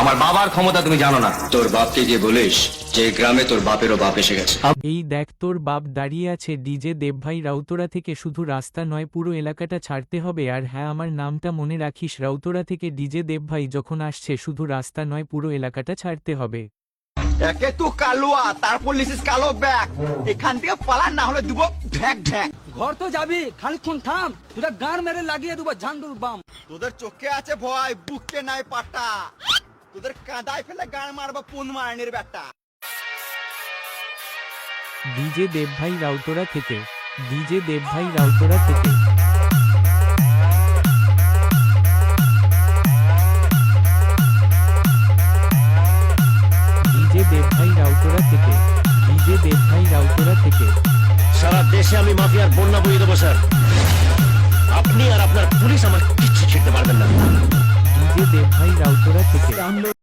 আমার বাবার ক্ষমতা তুমি জানো না। তোর বাপকে গিয়ে বলিস যে গ্রামে তোর বাপেরও বাপ এসে গেছে। এই দেখ তোর বাপ দাঁড়িয়ে আছে ডিজে দেবভাই রাউতরা থেকে, শুধু রাস্তা নয় পুরো এলাকাটা ছাড়তে হবে। আর হ্যাঁ, আমার নামটা মনে রাখিস, রাউতরা থেকে ডিজে দেবভাই যখন আসছে শুধু রাস্তা নয় পুরো এলাকাটা ছাড়তে হবে। একে তো কালুয়া, তারপর লিসিস কালো ব্যাগ। এখান থেকে পালা, না হলে দিব ঢ্যাক ঢ্যাক। ঘর তো যাবি, খানিক্ষণ থাম, তোরা গান মেরে লাগিয়ে দেবো ঝান্ডুর বাম। তোদের চোখে আছে ভয়, বুকে নাই পাটা। তোদের কাঁদায় ফেলে গান মারবা পুন মারনির ব্যাটা। ডিজে দেবভাই রাউতরা থেকে, ডিজে দেবভাই রাউতরা থেকে। ডিজে দেবভাই রাউতরা থেকে, ডিজে দেবভাই রাউতরা থেকে। সারা দেশে আমি মাফিয়ার বন্যা বইয়ে দেবো স্যার। আপনি আর আপনার পুলিশ আমার কিচ্ছু ছিঁড়তে পারবেন না। ডিজে দেবভাই রাউতরা থেকে।